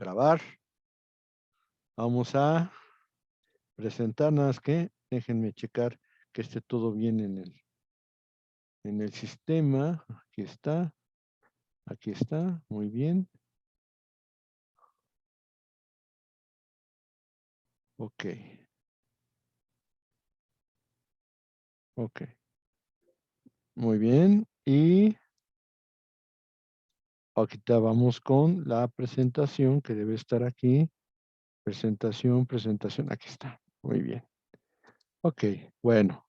Grabar. Vamos a presentar, nada más que déjenme checar que esté todo bien en el sistema. Aquí está, muy bien. Ok, ok, muy bien. Y ahorita vamos con la presentación que debe estar aquí. Presentación, presentación, aquí está, muy bien. Ok, bueno.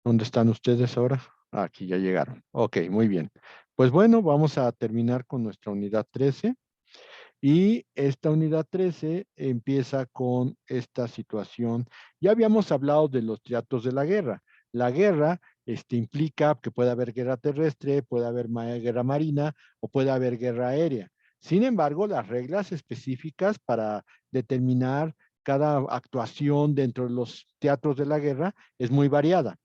¿Dónde están ustedes ahora? Aquí ya llegaron. Ok, muy bien. Pues bueno, vamos a terminar con nuestra unidad 13 y esta unidad 13 empieza con esta situación. Ya habíamos hablado de los teatros de la guerra. La guerra implica que puede haber guerra terrestre, puede haber guerra marina o puede haber guerra aérea. Sin embargo, las reglas específicas para determinar cada actuación dentro de los teatros de la guerra es muy variada.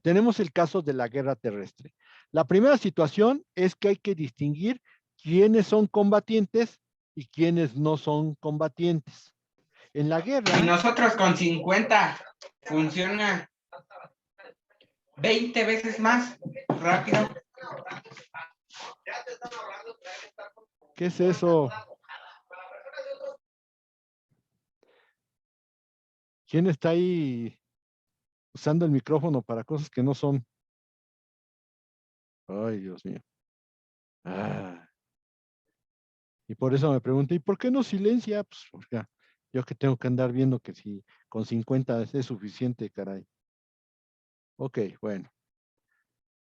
Tenemos el caso de la guerra terrestre. La primera situación es que hay que distinguir quiénes son combatientes y quiénes no son combatientes. En la guerra... Y nosotros con 50 funciona 20 veces más rápido. ¿Qué es eso? ¿Quién está ahí usando el micrófono para cosas que no son? Ay, Dios mío. Ah. Y por eso me pregunté, ¿y por qué no silencia? Pues, porque yo que tengo que andar viendo que si con 50 es suficiente, caray. Ok, bueno.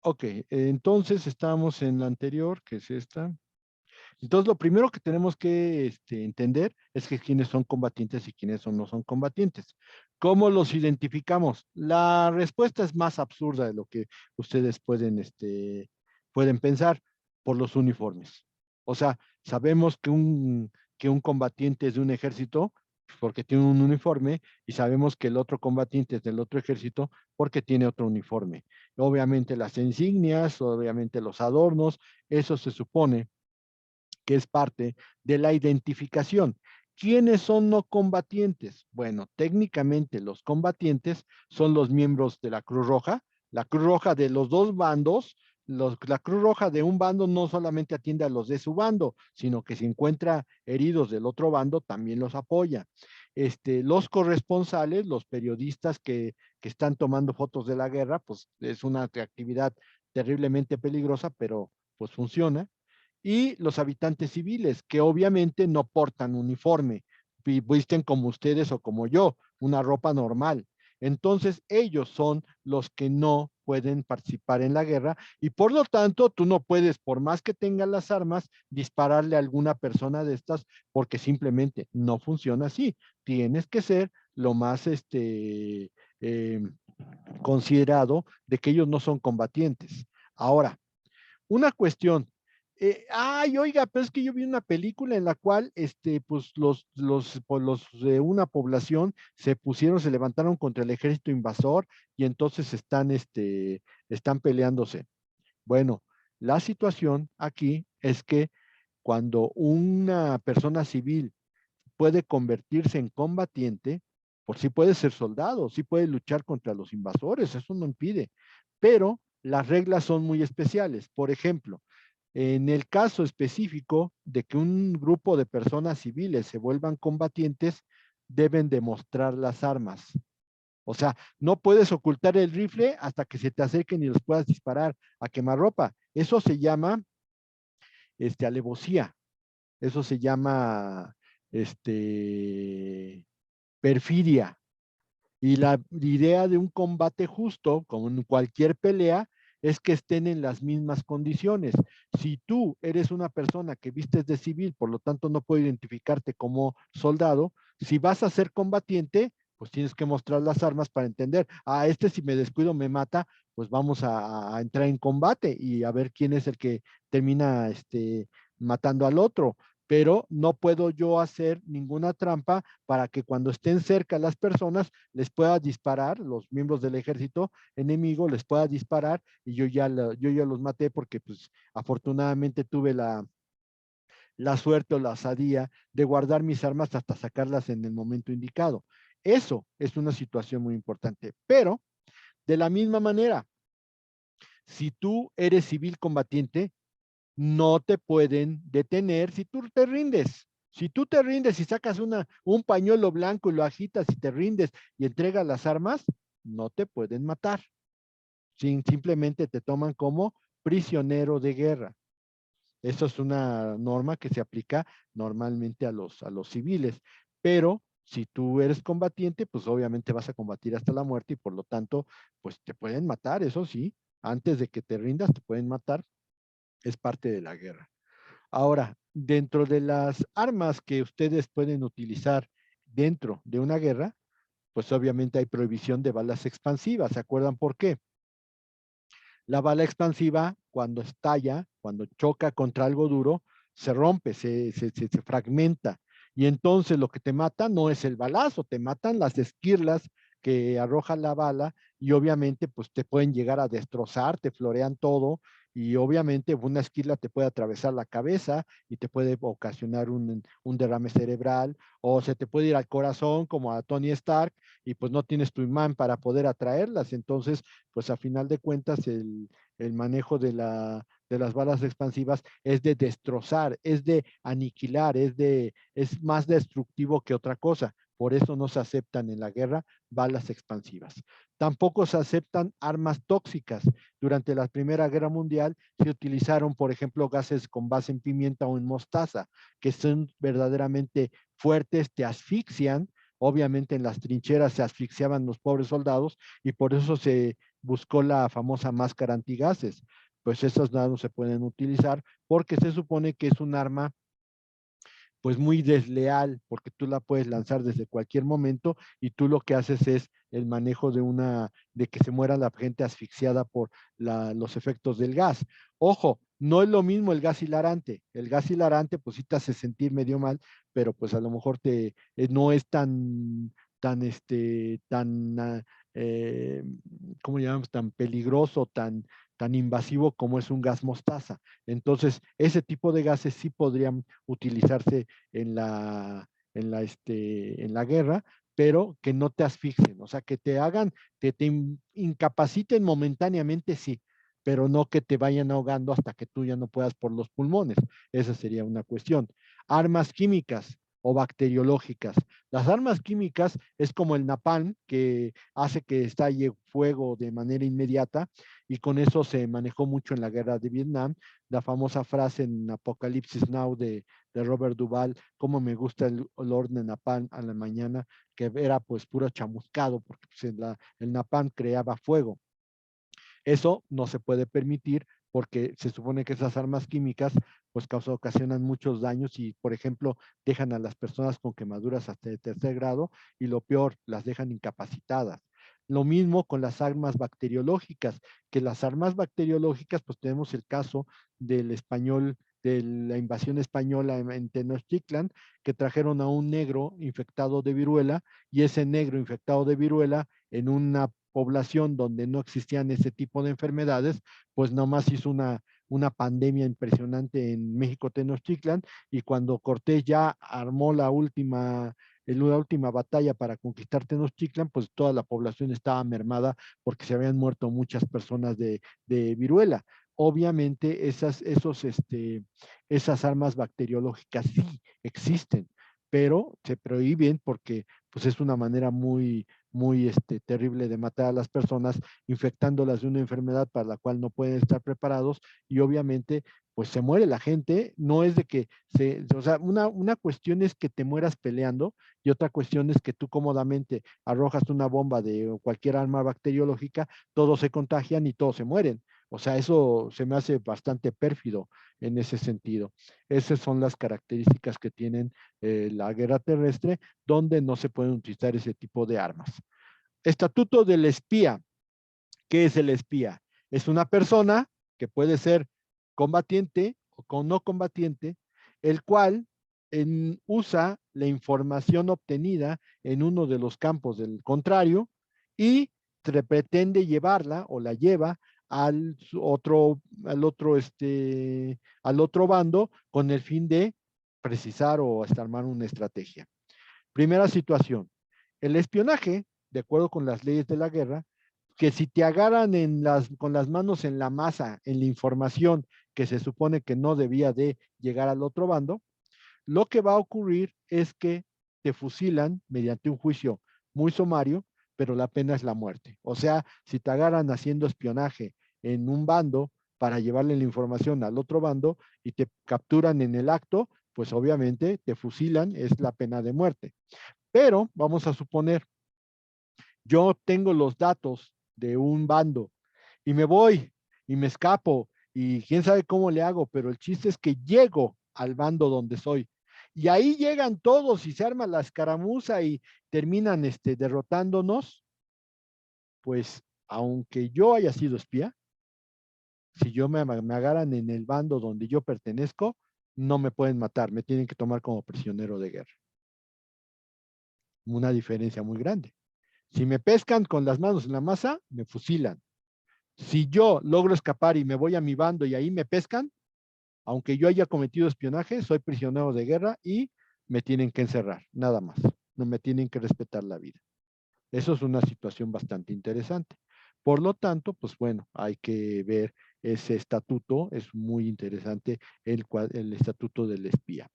Ok, entonces estamos en la anterior, que es esta. Entonces, lo primero que tenemos que entender es que quiénes son combatientes y quiénes no son combatientes. ¿Cómo los identificamos? La respuesta es más absurda de lo que ustedes pueden pensar por los uniformes. O sea, sabemos que un combatiente es de un ejército porque tiene un uniforme y sabemos que el otro combatiente es del otro ejército porque tiene otro uniforme. Obviamente las insignias, obviamente los adornos, eso se supone que es parte de la identificación. ¿Quiénes son no combatientes? Bueno, técnicamente los combatientes son los miembros de la Cruz Roja de los dos bandos. La Cruz Roja de un bando no solamente atiende a los de su bando, sino que si encuentra heridos del otro bando, también los apoya. Los corresponsales, los periodistas que están tomando fotos de la guerra, pues es una actividad terriblemente peligrosa, pero pues funciona, y los habitantes civiles, que obviamente no portan uniforme, visten como ustedes o como yo, una ropa normal. Entonces, ellos son los que no pueden participar en la guerra y por lo tanto tú no puedes, por más que tengas las armas, dispararle a alguna persona de estas porque simplemente no funciona así. Tienes que ser lo más considerado de que ellos no son combatientes. Ahora, una cuestión. Ay, oiga, pero es que yo vi una película en la cual, pues los de una población se levantaron contra el ejército invasor y entonces están peleándose. Bueno, la situación aquí es que cuando una persona civil puede convertirse en combatiente, por sí puede ser soldado, sí puede luchar contra los invasores, eso no impide, pero las reglas son muy especiales. Por ejemplo, en el caso específico de que un grupo de personas civiles se vuelvan combatientes, deben demostrar las armas. O sea, no puedes ocultar el rifle hasta que se te acerquen y los puedas disparar a quemarropa. Eso se llama alevosía. Eso se llama perfidia. Y la idea de un combate justo, como en cualquier pelea, es que estén en las mismas condiciones. Si tú eres una persona que vistes de civil, por lo tanto no puedo identificarte como soldado, si vas a ser combatiente, pues tienes que mostrar las armas para entender, si me descuido me mata, pues vamos a entrar en combate y a ver quién es el que termina matando al otro, pero no puedo yo hacer ninguna trampa para que cuando estén cerca las personas les pueda disparar, los miembros del ejército enemigo les pueda disparar y yo ya los maté porque pues afortunadamente tuve la suerte o la osadía de guardar mis armas hasta sacarlas en el momento indicado. Eso es una situación muy importante. Pero, de la misma manera, si tú eres civil combatiente, no te pueden detener si tú te rindes. Si tú te rindes y sacas un pañuelo blanco y lo agitas y te rindes y entregas las armas, no te pueden matar. Simplemente te toman como prisionero de guerra. Eso es una norma que se aplica normalmente a los civiles, pero si tú eres combatiente, pues obviamente vas a combatir hasta la muerte y por lo tanto, pues te pueden matar, eso sí, antes de que te rindas te pueden matar, es parte de la guerra. Ahora, dentro de las armas que ustedes pueden utilizar dentro de una guerra, pues obviamente hay prohibición de balas expansivas, ¿se acuerdan por qué? La bala expansiva, cuando estalla, cuando choca contra algo duro, se rompe, se fragmenta. Y entonces lo que te mata no es el balazo, te matan las esquirlas que arroja la bala y obviamente pues te pueden llegar a destrozar, te florean todo y obviamente una esquirla te puede atravesar la cabeza y te puede ocasionar un derrame cerebral o se te puede ir al corazón como a Tony Stark y pues no tienes tu imán para poder atraerlas. Entonces pues a final de cuentas el manejo de las balas expansivas es de destrozar, es de aniquilar, es más destructivo que otra cosa. Por eso no se aceptan en la guerra balas expansivas. Tampoco se aceptan armas tóxicas. Durante la Primera Guerra Mundial se utilizaron, por ejemplo, gases con base en pimienta o en mostaza, que son verdaderamente fuertes, te asfixian. Obviamente en las trincheras se asfixiaban los pobres soldados y por eso se buscó la famosa máscara antigases. Pues esas no se pueden utilizar porque se supone que es un arma pues muy desleal, porque tú la puedes lanzar desde cualquier momento y tú lo que haces es el manejo de que se muera la gente asfixiada por los efectos del gas. Ojo, no es lo mismo el gas hilarante pues sí te hace sentir medio mal, pero pues a lo mejor no es eh, ¿cómo llamamos? Tan peligroso, tan invasivo como es un gas mostaza. Entonces, ese tipo de gases sí podrían utilizarse en la guerra, pero que no te asfixien, o sea, que te hagan, te incapaciten momentáneamente, sí, pero no que te vayan ahogando hasta que tú ya no puedas por los pulmones. Esa sería una cuestión. Armas químicas o bacteriológicas. Las armas químicas es como el napalm, que hace que estalle fuego de manera inmediata, y con eso se manejó mucho en la guerra de Vietnam. La famosa frase en Apocalipsis Now de Robert Duvall, cómo me gusta el olor de napalm a la mañana, que era pues puro chamuscado, porque pues, el napalm creaba fuego. Eso no se puede permitir porque se supone que esas armas químicas pues ocasionan muchos daños y, por ejemplo, dejan a las personas con quemaduras hasta de tercer grado y lo peor, las dejan incapacitadas. Lo mismo con las armas bacteriológicas, que las armas bacteriológicas, pues tenemos el caso del español, de la invasión española en Tenochtitlan, que trajeron a un negro infectado de viruela y ese negro infectado de viruela en una población donde no existían ese tipo de enfermedades, pues nomás hizo una pandemia impresionante en México Tenochtitlan y cuando Cortés ya armó la última batalla para conquistar Tenochtitlan, pues toda la población estaba mermada porque se habían muerto muchas personas de viruela. Obviamente esas armas bacteriológicas sí existen, pero se prohíben porque pues es una manera muy terrible de matar a las personas, infectándolas de una enfermedad para la cual no pueden estar preparados y obviamente pues se muere la gente, no es de que o sea, una cuestión es que te mueras peleando y otra cuestión es que tú cómodamente arrojas una bomba de cualquier arma bacteriológica, todos se contagian y todos se mueren. O sea, eso se me hace bastante pérfido en ese sentido. Esas son las características que tienen la guerra terrestre, donde no se pueden utilizar ese tipo de armas. Estatuto del espía. ¿Qué es el espía? Es una persona que puede ser combatiente o no combatiente, el cual usa la información obtenida en uno de los campos del contrario y pretende llevarla o la lleva al otro bando con el fin de precisar o hasta armar una estrategia. Primera situación, el espionaje, de acuerdo con las leyes de la guerra, que si te agarran con las manos en la masa, en la información que se supone que no debía de llegar al otro bando, lo que va a ocurrir es que te fusilan mediante un juicio muy sumario, pero la pena es la muerte. O sea, si te agarran haciendo espionaje en un bando para llevarle la información al otro bando y te capturan en el acto, pues obviamente te fusilan, es la pena de muerte. Pero vamos a suponer, yo obtengo los datos de un bando y me voy y me escapo y quién sabe cómo le hago, pero el chiste es que llego al bando donde soy. Y ahí llegan todos y se arma la escaramuza y terminan derrotándonos, pues aunque yo haya sido espía, si yo me agarran en el bando donde yo pertenezco, no me pueden matar, me tienen que tomar como prisionero de guerra. Una diferencia muy grande. Si me pescan con las manos en la masa, me fusilan. Si yo logro escapar y me voy a mi bando y ahí me pescan, aunque yo haya cometido espionaje, soy prisionero de guerra y me tienen que encerrar, nada más. No me tienen que respetar la vida. Eso es una situación bastante interesante. Por lo tanto, pues bueno, hay que ver ese estatuto, es muy interesante el estatuto del espía.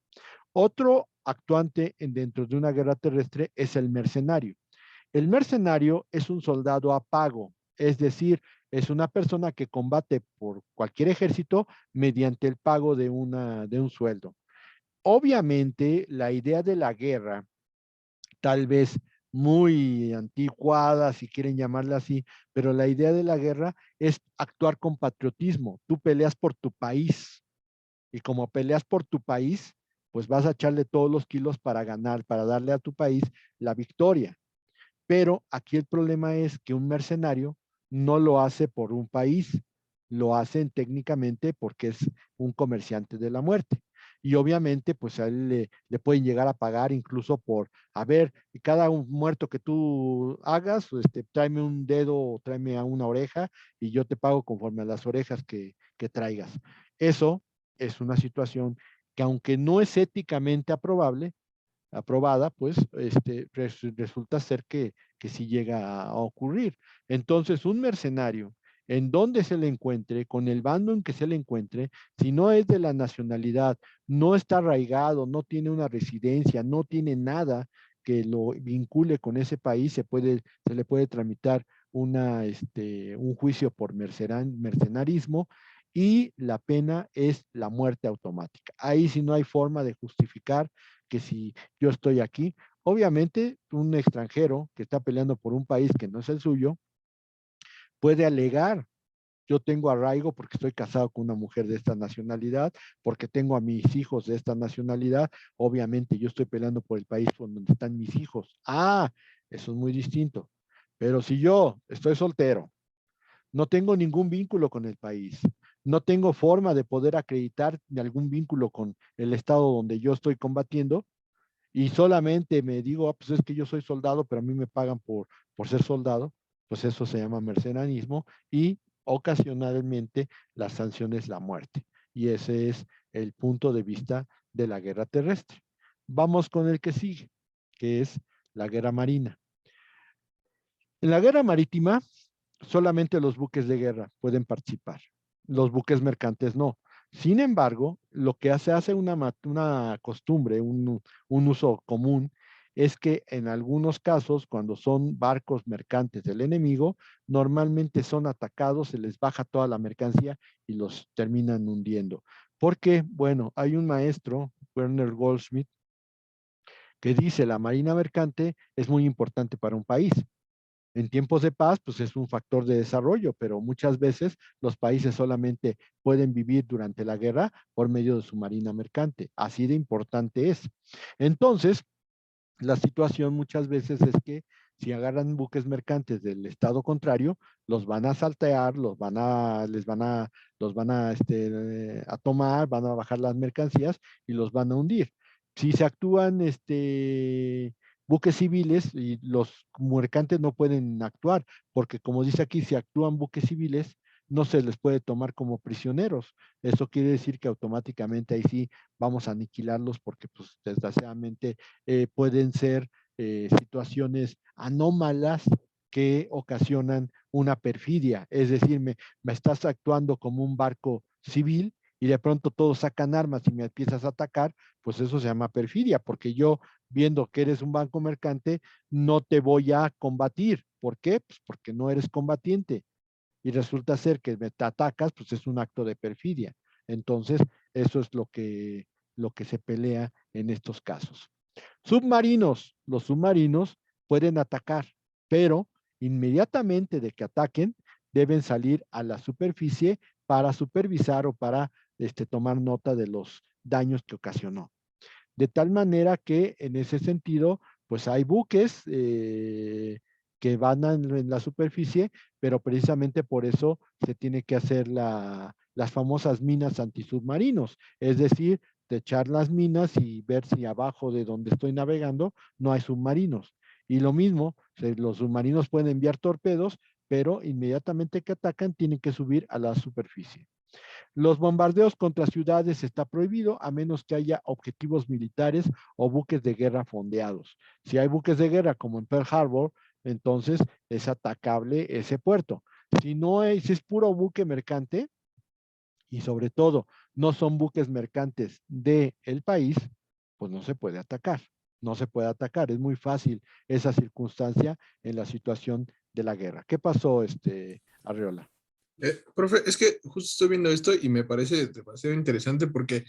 Otro actuante dentro de una guerra terrestre es el mercenario. El mercenario es un soldado a pago, es decir, es una persona que combate por cualquier ejército mediante el pago de un sueldo. Obviamente, la idea de la guerra, tal vez muy anticuada, si quieren llamarla así, pero la idea de la guerra es actuar con patriotismo. Tú peleas por tu país y como peleas por tu país, pues vas a echarle todos los kilos para ganar, para darle a tu país la victoria. Pero aquí el problema es que un mercenario no lo hace por un país, lo hacen técnicamente porque es un comerciante de la muerte. Y obviamente, pues a él le pueden llegar a pagar incluso por, a ver, cada un muerto que tú hagas, tráeme un dedo o tráeme a una oreja y yo te pago conforme a las orejas que traigas. Eso es una situación que aunque no es éticamente aprobada, pues resulta ser que sí llega a ocurrir. Entonces, un mercenario, en donde se le encuentre, con el bando en que se le encuentre, si no es de la nacionalidad, no está arraigado, no tiene una residencia, no tiene nada que lo vincule con ese país, se le puede tramitar un juicio por mercenarismo y la pena es la muerte automática. Ahí sí no hay forma de justificar que si yo estoy aquí, obviamente un extranjero que está peleando por un país que no es el suyo, puede alegar, yo tengo arraigo porque estoy casado con una mujer de esta nacionalidad, porque tengo a mis hijos de esta nacionalidad, obviamente yo estoy peleando por el país donde están mis hijos. Ah, eso es muy distinto. Pero si yo estoy soltero, no tengo ningún vínculo con el país, no tengo forma de poder acreditar de algún vínculo con el estado donde yo estoy combatiendo, y solamente me digo, pues es que yo soy soldado, pero a mí me pagan por ser soldado, pues eso se llama mercenarismo y ocasionalmente la sanción es la muerte. Y ese es el punto de vista de la guerra terrestre. Vamos con el que sigue, que es la guerra marina. En la guerra marítima, solamente los buques de guerra pueden participar, los buques mercantes no. Sin embargo, lo que hace una costumbre, un uso común, es que en algunos casos, cuando son barcos mercantes del enemigo, normalmente son atacados, se les baja toda la mercancía y los terminan hundiendo. Porque, bueno, hay un maestro, Werner Goldschmidt, que dice la marina mercante es muy importante para un país. En tiempos de paz, pues es un factor de desarrollo, pero muchas veces los países solamente pueden vivir durante la guerra por medio de su marina mercante. Así de importante es. Entonces, la situación muchas veces es que si agarran buques mercantes del estado contrario, los van a saltear, los van a tomar, van a bajar las mercancías y los van a hundir. Si se actúan buques civiles y los mercantes no pueden actuar, porque como dice aquí, si actúan buques civiles, no se les puede tomar como prisioneros. Eso quiere decir que automáticamente ahí sí vamos a aniquilarlos porque pues desgraciadamente pueden ser situaciones anómalas que ocasionan una perfidia. Es decir, me estás actuando como un barco civil y de pronto todos sacan armas y me empiezas a atacar, pues eso se llama perfidia, porque yo viendo que eres un banco mercante, no te voy a combatir. ¿Por qué? Pues porque no eres combatiente y resulta ser que me te atacas, pues es un acto de perfidia. Entonces, eso es lo que se pelea en estos casos. Submarinos. Los submarinos pueden atacar, pero inmediatamente de que ataquen, deben salir a la superficie para supervisar o para tomar nota de los daños que ocasionó. De tal manera que en ese sentido, pues hay buques que van en la superficie, pero precisamente por eso se tiene que hacer las famosas minas antisubmarinos, es decir, de echar las minas y ver si abajo de donde estoy navegando no hay submarinos. Y lo mismo, los submarinos pueden enviar torpedos, pero inmediatamente que atacan tienen que subir a la superficie. Los bombardeos contra ciudades está prohibido a menos que haya objetivos militares o buques de guerra fondeados. Si hay buques de guerra como en Pearl Harbor, entonces es atacable ese puerto. Si no es, si es puro buque mercante y sobre todo no son buques mercantes del país, pues no se puede atacar. No se puede atacar. Es muy fácil esa circunstancia en la situación de la guerra. ¿Qué pasó, Arriola? Profe, es que justo estoy viendo esto y me parece demasiado interesante porque,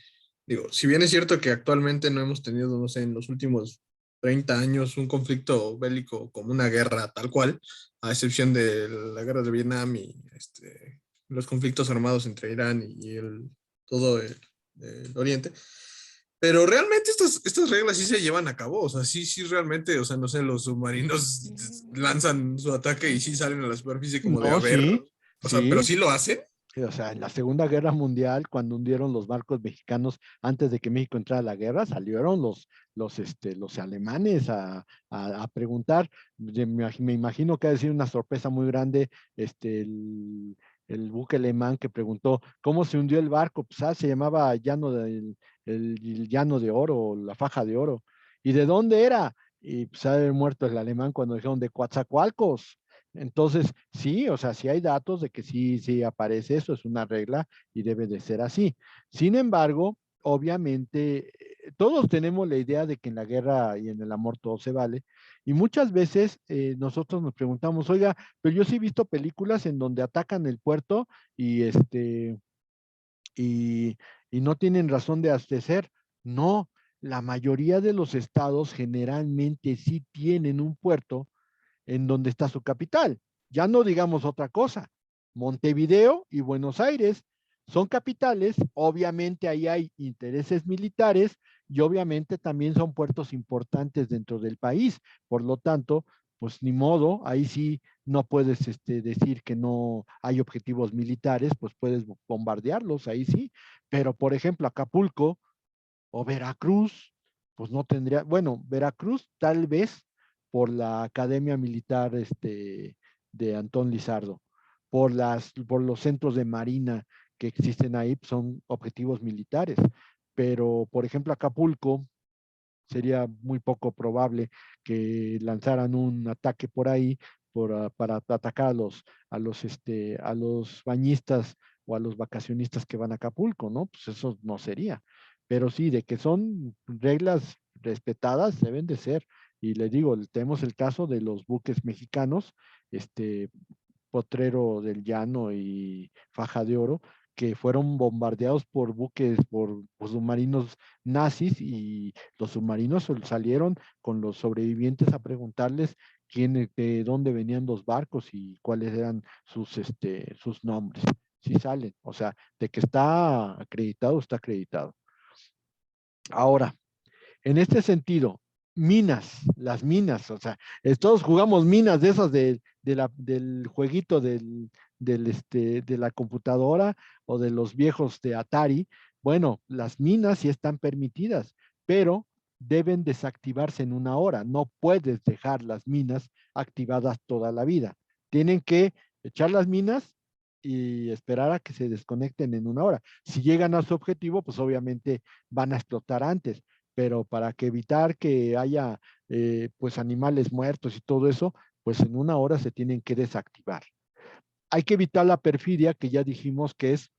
digo, si bien es cierto que actualmente no hemos tenido, no sé, en los últimos 30 años un conflicto bélico como una guerra tal cual, a excepción de la guerra de Vietnam y los conflictos armados entre Irán y todo el Oriente, pero realmente estas reglas sí se llevan a cabo, o sea, sí realmente, o sea, no sé, los submarinos lanzan su ataque y sí salen a la superficie como de No, haber, sí, o sea, pero sí. sí lo hacen. O sea, en la Segunda Guerra Mundial, cuando hundieron los barcos mexicanos, antes de que México entrara a la guerra, salieron los alemanes a preguntar. Me imagino que ha de ser una sorpresa muy grande el buque alemán que preguntó cómo se hundió el barco. Pues se llamaba el Llano de Oro, la Faja de Oro. ¿Y de dónde era? Y pues ha de haber muerto el alemán cuando dijeron de Coatzacoalcos. Entonces, sí, o sea, sí hay datos de que sí aparece eso, es una regla y debe de ser así. Sin embargo, obviamente, todos tenemos la idea de que en la guerra y en el amor todo se vale, y muchas veces nosotros nos preguntamos, oiga, pero yo sí he visto películas en donde atacan el puerto y y, y no tienen razón de abastecer. No, la mayoría de los estados generalmente sí tienen un puerto en donde está su capital. Ya no digamos otra cosa. Montevideo y Buenos Aires son capitales, obviamente ahí hay intereses militares y obviamente también son puertos importantes dentro del país. Por lo tanto, pues ni modo, ahí sí no puedes decir que no hay objetivos militares, pues puedes bombardearlos, ahí sí. Pero, por ejemplo, Acapulco o Veracruz, pues no tendría, bueno, Veracruz tal vez por la Academia Militar de Antón Lizardo, por los centros de marina que existen ahí, pues, son objetivos militares. Pero, por ejemplo, Acapulco, sería muy poco probable que lanzaran un ataque por ahí para atacar a los bañistas o a los vacacionistas que van a Acapulco, ¿no? Pues eso no sería. Pero sí, de que son reglas respetadas, deben de ser. Y le digo, tenemos el caso de los buques mexicanos, este, Potrero del Llano y Faja de Oro, que fueron bombardeados por buques, por submarinos nazis y los submarinos salieron con los sobrevivientes a preguntarles de dónde venían los barcos y cuáles eran sus nombres. Sí salen, o sea, de que está acreditado, está acreditado. Ahora, en este sentido, las minas, o sea, todos jugamos minas de esas del jueguito de la computadora o de los viejos de Atari. Bueno, las minas sí están permitidas, pero deben desactivarse en una hora. No puedes dejar las minas activadas toda la vida. Tienen que echar las minas y esperar a que se desconecten en 1 hora. Si llegan a su objetivo, pues obviamente van a explotar antes, pero para que evitar que haya pues animales muertos y todo eso, pues en 1 hora se tienen que desactivar. Hay que evitar la perfidia, que ya dijimos que es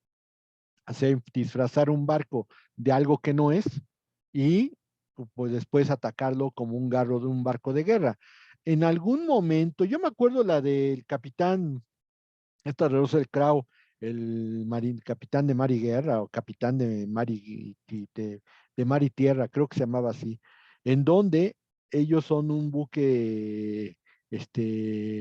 hacer disfrazar un barco de algo que no es y pues después atacarlo como un garro de un barco de guerra. En algún momento, yo me acuerdo la del capitán, esta de Russell Crowe, el capitán de mar y guerra o capitán de mar de mar y tierra, creo que se llamaba así, en donde ellos son un buque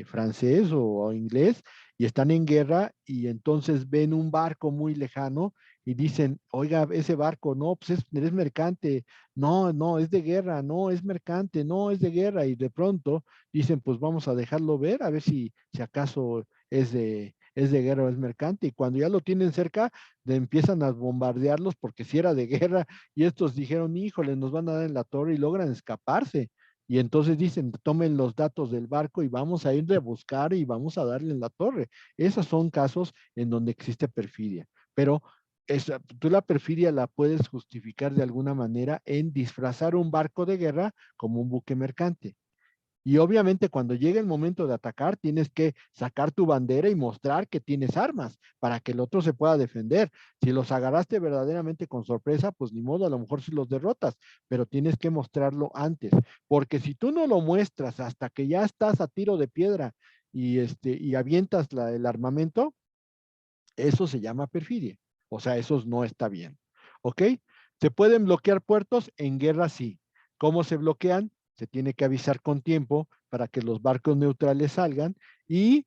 francés o inglés y están en guerra y entonces ven un barco muy lejano y dicen, oiga, ese barco, no, pues es mercante, no, no, es de guerra, no, es mercante, no, es de guerra y de pronto dicen, pues vamos a dejarlo ver, a ver si acaso es de guerra o es mercante, y cuando ya lo tienen cerca, empiezan a bombardearlos porque si era de guerra, y estos dijeron, híjole, nos van a dar en la torre y logran escaparse. Y entonces dicen, tomen los datos del barco y vamos a ir a buscar y vamos a darle en la torre. Esos son casos en donde existe perfidia, pero tú la perfidia la puedes justificar de alguna manera en disfrazar un barco de guerra como un buque mercante. Y obviamente cuando llegue el momento de atacar, tienes que sacar tu bandera y mostrar que tienes armas para que el otro se pueda defender. Si los agarraste verdaderamente con sorpresa, pues ni modo, a lo mejor si los derrotas, pero tienes que mostrarlo antes, porque si tú no lo muestras hasta que ya estás a tiro de piedra y avientas el armamento, eso se llama perfidia. O sea, eso no está bien. ¿Ok? ¿Se pueden bloquear puertos? En guerra sí. ¿Cómo se bloquean? Se tiene que avisar con tiempo para que los barcos neutrales salgan y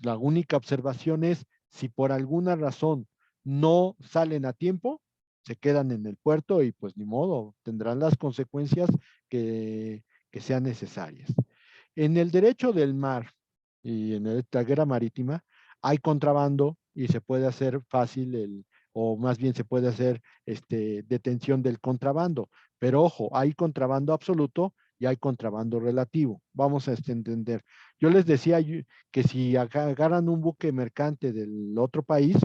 la única observación es si por alguna razón no salen a tiempo, se quedan en el puerto y pues ni modo, tendrán las consecuencias que sean necesarias. En el derecho del mar y en la guerra marítima hay contrabando y se puede hacer fácil o más bien se puede hacer detención del contrabando. Pero ojo, hay contrabando absoluto y hay contrabando relativo. Vamos a entender. Yo les decía que si agarran un buque mercante del otro país,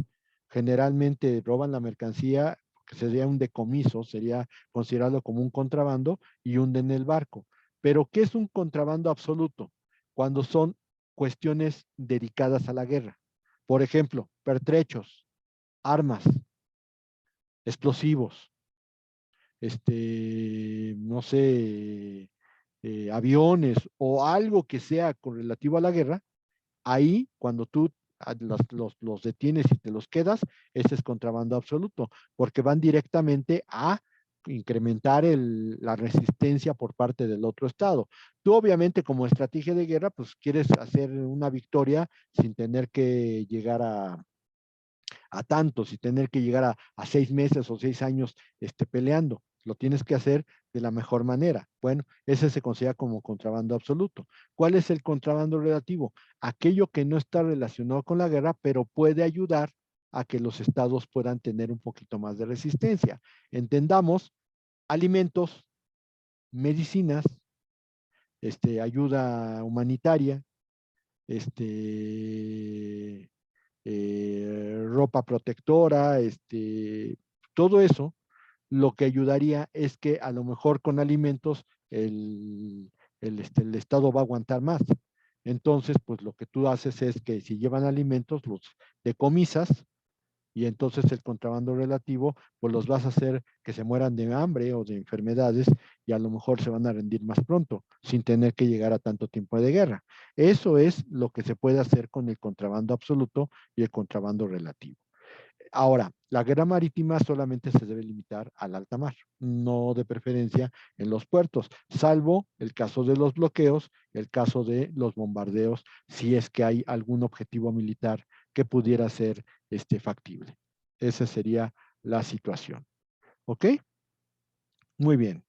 generalmente roban la mercancía, que sería un decomiso, sería considerado como un contrabando y hunden el barco. Pero ¿qué es un contrabando absoluto? Cuando son cuestiones dedicadas a la guerra. Por ejemplo, pertrechos, armas, explosivos, no sé, aviones o algo que sea con relativo a la guerra, ahí cuando tú los detienes y te los quedas, ese es contrabando absoluto, porque van directamente a incrementar la resistencia por parte del otro estado. Tú obviamente como estrategia de guerra, pues quieres hacer una victoria sin tener que llegar a tantos y tener que llegar a 6 meses o 6 años peleando. Lo tienes que hacer de la mejor manera. Bueno, ese se considera como contrabando absoluto. ¿Cuál es el contrabando relativo? Aquello que no está relacionado con la guerra, pero puede ayudar a que los estados puedan tener un poquito más de resistencia. Entendamos alimentos, medicinas, ayuda humanitaria, ropa protectora, todo eso, lo que ayudaría es que a lo mejor con alimentos el Estado va a aguantar más. Entonces, pues lo que tú haces es que si llevan alimentos, los decomisas y entonces el contrabando relativo, pues los vas a hacer que se mueran de hambre o de enfermedades y a lo mejor se van a rendir más pronto, sin tener que llegar a tanto tiempo de guerra. Eso es lo que se puede hacer con el contrabando absoluto y el contrabando relativo. Ahora, la guerra marítima solamente se debe limitar al alta mar, no de preferencia en los puertos, salvo el caso de los bloqueos, el caso de los bombardeos, si es que hay algún objetivo militar que pudiera ser factible. Esa sería la situación. ¿Ok? Muy bien.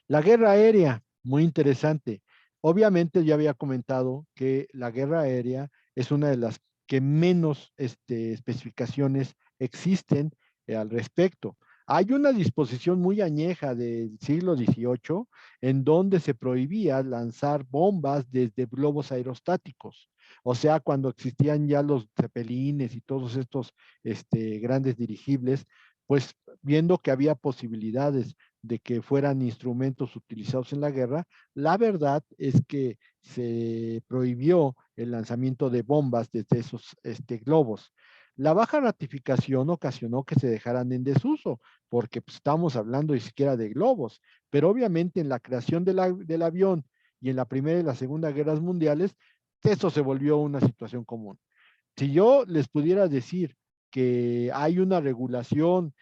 La guerra aérea, muy interesante. Obviamente ya había comentado que la guerra aérea es una de las que menos especificaciones existen al respecto. Hay una disposición muy añeja del siglo XVIII en donde se prohibía lanzar bombas desde globos aerostáticos. O sea, cuando existían ya los Zeppelines y todos estos grandes dirigibles, pues viendo que había posibilidades de que fueran instrumentos utilizados en la guerra, la verdad es que se prohibió el lanzamiento de bombas desde esos globos. La baja ratificación ocasionó que se dejaran en desuso, porque pues, estamos hablando ni siquiera de globos, pero obviamente en la creación del avión y en la Primera y la Segunda Guerras Mundiales, eso se volvió una situación común. Si yo les pudiera decir que hay una regulación,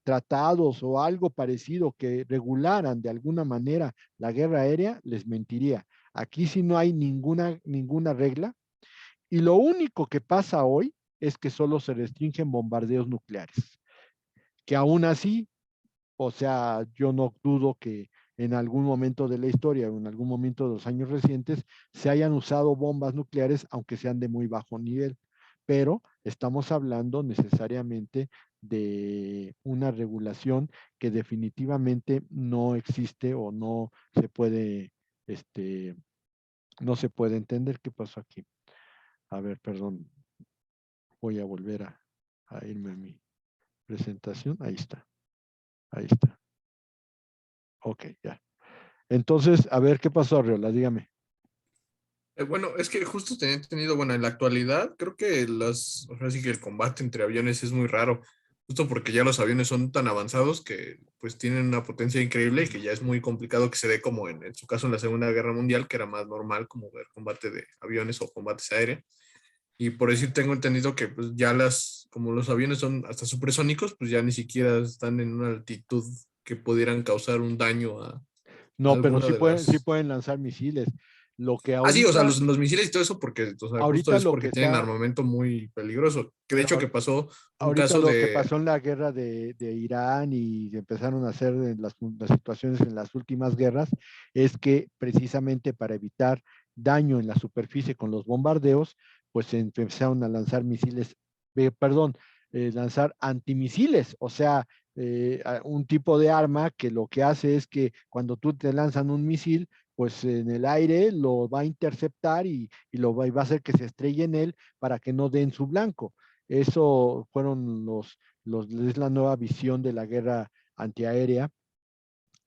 tratados o algo parecido que regularan de alguna manera la guerra aérea, les mentiría. Aquí sí no hay ninguna regla, y lo único que pasa hoy es que solo se restringen bombardeos nucleares, que aún así, o sea, yo no dudo que en algún momento de la historia o en algún momento de los años recientes se hayan usado bombas nucleares, aunque sean de muy bajo nivel. Pero estamos hablando necesariamente de una regulación que definitivamente no existe o no se puede entender. ¿Qué pasó aquí? A ver, perdón, voy a volver a irme a mi presentación. Ahí está, ahí está. Ok, ya. Entonces, a ver, ¿qué pasó, Arriola? Dígame. Bueno, es que justo tenía entendido, bueno, en la actualidad creo que ahora sí que el combate entre aviones es muy raro, justo porque ya los aviones son tan avanzados que pues tienen una potencia increíble y que ya es muy complicado que se dé como en su caso en la Segunda Guerra Mundial, que era más normal como ver combate de aviones o combates aéreos. Y por eso tengo entendido que pues ya como los aviones son hasta supersónicos, pues ya ni siquiera están en una altitud que pudieran causar un daño a No, pero alguna de sí las... pueden lanzar misiles. Lo que Ah, sí, o sea, ahorita, los misiles y todo eso, porque, o sea, justo ahorita es lo porque que tienen está, armamento muy peligroso. Que de pero hecho que pasó un ahorita caso lo que de... pasó en la guerra de Irán y empezaron a hacer las situaciones en las últimas guerras, es que precisamente para evitar daño en la superficie con los bombardeos, pues se empezaron a lanzar misiles, lanzar antimisiles, o sea, un tipo de arma que lo que hace es que cuando tú te lanzan un misil, pues en el aire lo va a interceptar y va a hacer que se estrelle en él para que no den su blanco. Eso fueron es la nueva visión de la guerra antiaérea,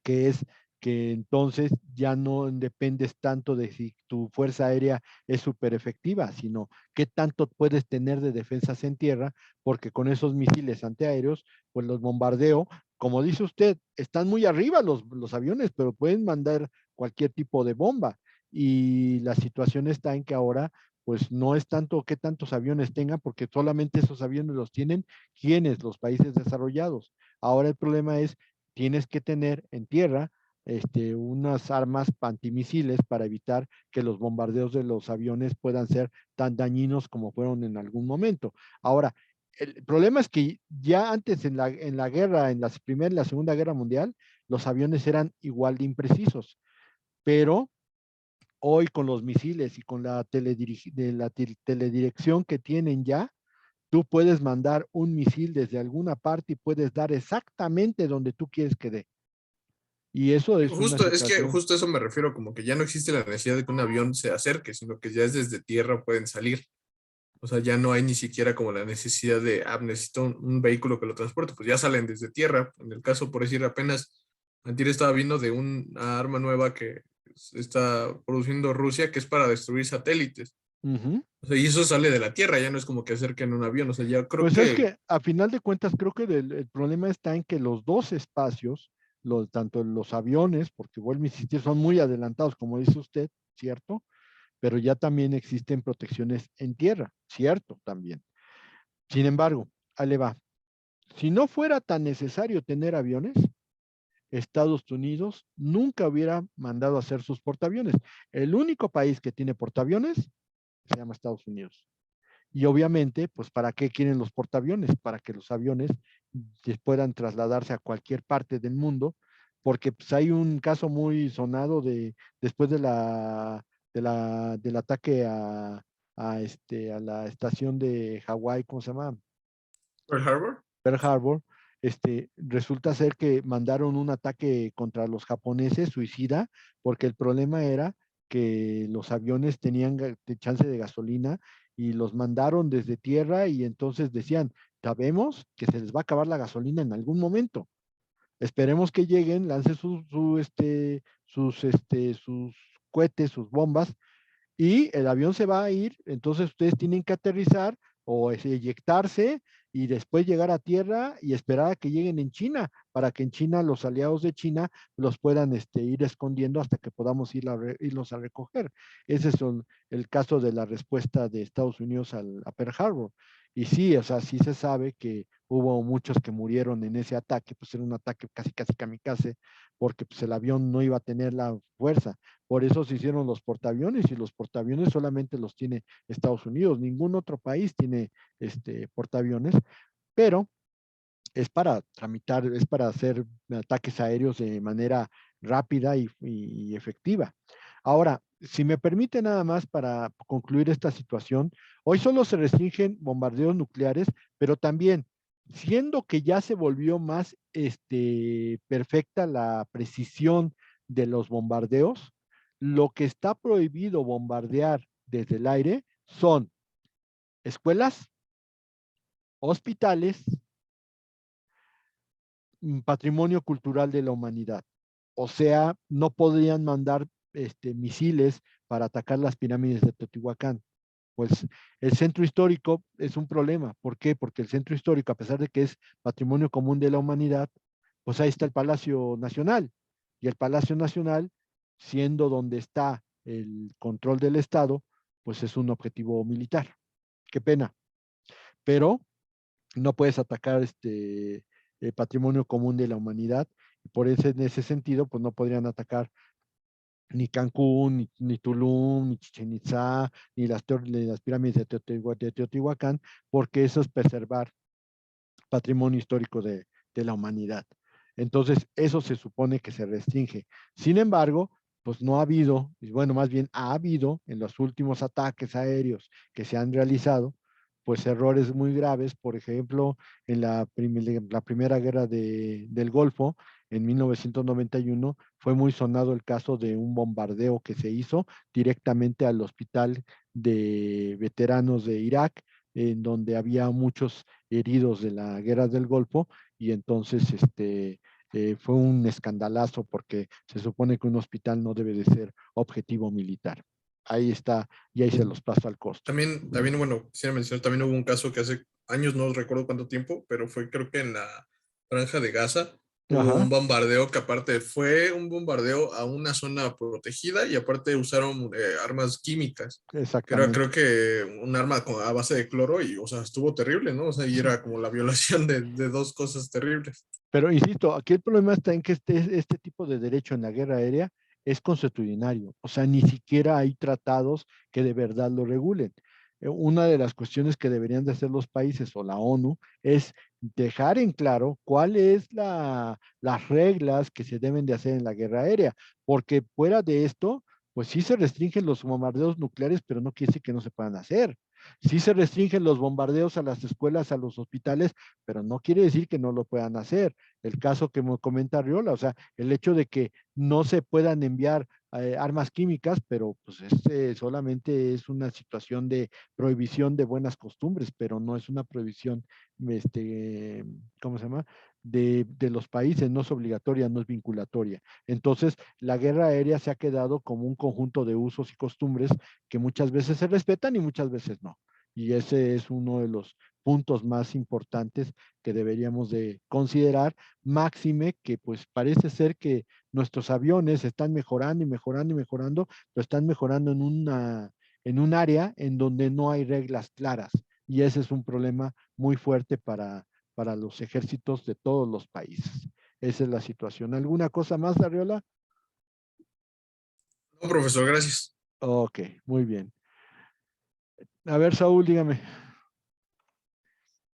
que es que entonces ya no dependes tanto de si tu fuerza aérea es súper efectiva, sino qué tanto puedes tener de defensas en tierra, porque con esos misiles antiaéreos, pues los bombardeo, como dice usted, están muy arriba los aviones, pero pueden mandar cualquier tipo de bomba. Y la situación está en que ahora, pues no es tanto qué tantos aviones tengan, porque solamente esos aviones los tienen quienes, los países desarrollados. Ahora el problema es tienes que tener en tierra unas armas antimisiles para evitar que los bombardeos de los aviones puedan ser tan dañinos como fueron en algún momento. Ahora, el problema es que ya antes en la guerra, en la Primera y la Segunda Guerra Mundial, los aviones eran igual de imprecisos, pero hoy con los misiles y con la teledirección que tienen ya, tú puedes mandar un misil desde alguna parte y puedes dar exactamente donde tú quieres que dé. Y eso es una Justo, es que situación. justo a eso me refiero, como que ya no existe la necesidad de que un avión se acerque, sino que ya es desde tierra pueden salir. O sea, ya no hay ni siquiera como la necesidad de, necesito un vehículo que lo transporte, pues ya salen desde tierra. En el caso, por decir, apenas antier estaba viendo de una arma nueva que está produciendo Rusia, que es para destruir satélites. Ujú. O sea, y eso sale de la tierra, ya no es como que acerquen un avión. O sea, ya creo Pues es que... que a final de cuentas creo que el problema está en que los dos espacios, tanto los aviones, porque vuelvo a insistir, son muy adelantados, como dice usted, ¿cierto? Pero ya también existen protecciones en tierra, ¿cierto? También. Sin embargo, ahí le va. Si no fuera tan necesario tener aviones, Estados Unidos nunca hubiera mandado a hacer sus portaaviones. El único país que tiene portaaviones se llama Estados Unidos. Y obviamente, pues, ¿para qué quieren los portaaviones? Para que los aviones puedan trasladarse a cualquier parte del mundo, porque pues, hay un caso muy sonado después del ataque a la estación de Hawái, ¿cómo se llama? Pearl Harbor. Pearl Harbor. Resulta ser que mandaron un ataque contra los japoneses, suicida, porque el problema era que los aviones tenían chance de gasolina y los mandaron desde tierra y entonces decían, sabemos que se les va a acabar la gasolina en algún momento. Esperemos que lleguen, lancen sus cohetes, sus bombas, y el avión se va a ir, entonces ustedes tienen que aterrizar o eyectarse y después llegar a tierra y esperar a que lleguen en China, para que en China los aliados de China los puedan ir escondiendo hasta que podamos irlos a recoger. Ese es el caso de la respuesta de Estados Unidos a Pearl Harbor. Y sí, o sea, sí se sabe que hubo muchos que murieron en ese ataque, pues era un ataque casi kamikaze, porque pues el avión no iba a tener la fuerza. Por eso se hicieron los portaaviones y los portaaviones solamente los tiene Estados Unidos. Ningún otro país tiene portaaviones, pero es para tramitar, es para hacer ataques aéreos de manera rápida y efectiva. Ahora, si me permite nada más para concluir esta situación, hoy solo se restringen bombardeos nucleares, pero también, siendo que ya se volvió más perfecta la precisión de los bombardeos, lo que está prohibido bombardear desde el aire son escuelas, hospitales, patrimonio cultural de la humanidad. O sea, no podrían mandar misiles para atacar las pirámides de Teotihuacán. Pues el centro histórico es un problema. ¿Por qué? Porque el centro histórico, a pesar de que es patrimonio común de la humanidad, pues ahí está el Palacio Nacional. Y el Palacio Nacional, siendo donde está el control del Estado, pues es un objetivo militar. Qué pena. Pero no puedes atacar el patrimonio común de la humanidad. Y por eso, en ese sentido, pues no podrían atacar ni Cancún, ni Tulum, ni Chichén Itzá, ni las pirámides de Teotihuacán, porque eso es preservar patrimonio histórico de la humanidad. Entonces, eso se supone que se restringe. Sin embargo, pues no ha habido, bueno, más bien ha habido en los últimos ataques aéreos que se han realizado, pues errores muy graves. Por ejemplo, en la primera guerra del Golfo, en 1991, fue muy sonado el caso de un bombardeo que se hizo directamente al hospital de veteranos de Irak, en donde había muchos heridos de la guerra del Golfo, y entonces fue un escandalazo porque se supone que un hospital no debe de ser objetivo militar. Ahí está, y ahí se los paso al costo. También, bueno, quisiera mencionar, también hubo un caso que hace años, no recuerdo cuánto tiempo, pero fue creo que en la Franja de Gaza, hubo un Ajá, bombardeo que aparte fue un bombardeo a una zona protegida y aparte usaron armas químicas, que era creo exactamente. que un arma a base de cloro y, o sea, estuvo terrible, ¿no? O sea, y era como la violación de dos cosas terribles. Pero insisto, aquí el problema está en que este tipo de derecho en la guerra aérea es consuetudinario, o sea, ni siquiera hay tratados que de verdad lo regulen. Una de las cuestiones que deberían de hacer los países o la ONU es dejar en claro cuáles las reglas que se deben de hacer en la guerra aérea, porque fuera de esto, pues sí se restringen los bombardeos nucleares, pero no quiere decir que no se puedan hacer. Sí se restringen los bombardeos a las escuelas, a los hospitales, pero no quiere decir que no lo puedan hacer. El caso que me comenta Arriola, o sea, el hecho de que no se puedan enviar armas químicas, pero pues solamente es una situación de prohibición de buenas costumbres, pero no es una prohibición, ¿cómo se llama? De los países, no es obligatoria, no es vinculatoria. Entonces, la guerra aérea se ha quedado como un conjunto de usos y costumbres que muchas veces se respetan y muchas veces no. Y ese es uno de los puntos más importantes que deberíamos de considerar, máxime que pues parece ser que nuestros aviones están mejorando y mejorando y mejorando, pero están mejorando en un área en donde no hay reglas claras. Y ese es un problema muy fuerte para los ejércitos de todos los países. Esa es la situación. ¿Alguna cosa más, Arriola? No, profesor, gracias. Ok, muy bien. A ver, Saúl, dígame.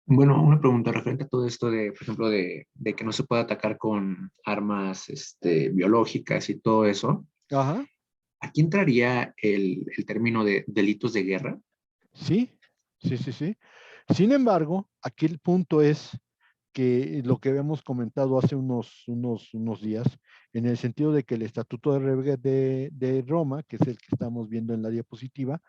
Bueno, una pregunta referente a todo esto de, por ejemplo, de que no se puede atacar con armas biológicas y todo eso. Ajá, ¿Aquí entraría el término de delitos de guerra? sí, sí, sí, sí. Sin embargo, aquí el punto es, que lo que habíamos comentado hace unos días, en el sentido de que el Estatuto de Roma, que es el que estamos viendo en la diapositiva,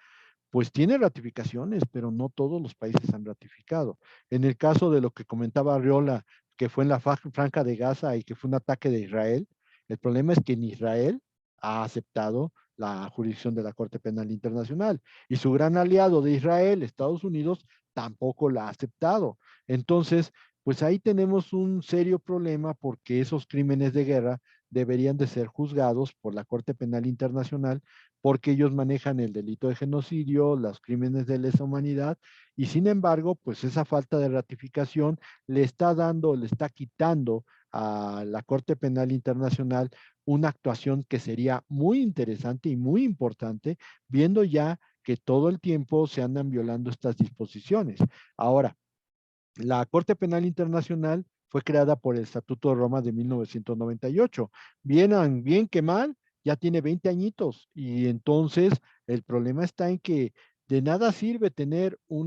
pues tiene ratificaciones, pero no todos los países han ratificado. En el caso de lo que comentaba Arriola, que fue en la Franja de Gaza y que fue un ataque de Israel, el problema es que en Israel ha aceptado la jurisdicción de la Corte Penal Internacional y su gran aliado de Israel, Estados Unidos, tampoco la ha aceptado. Entonces, pues ahí tenemos un serio problema porque esos crímenes de guerra deberían de ser juzgados por la Corte Penal Internacional porque ellos manejan el delito de genocidio, los crímenes de lesa humanidad, y sin embargo, pues esa falta de ratificación le está quitando a la Corte Penal Internacional una actuación que sería muy interesante y muy importante, viendo ya que todo el tiempo se andan violando estas disposiciones. Ahora, la Corte Penal Internacional fue creada por el Estatuto de Roma de 1998. Bien que mal, ya tiene 20 añitos y entonces el problema está en que de nada sirve tener un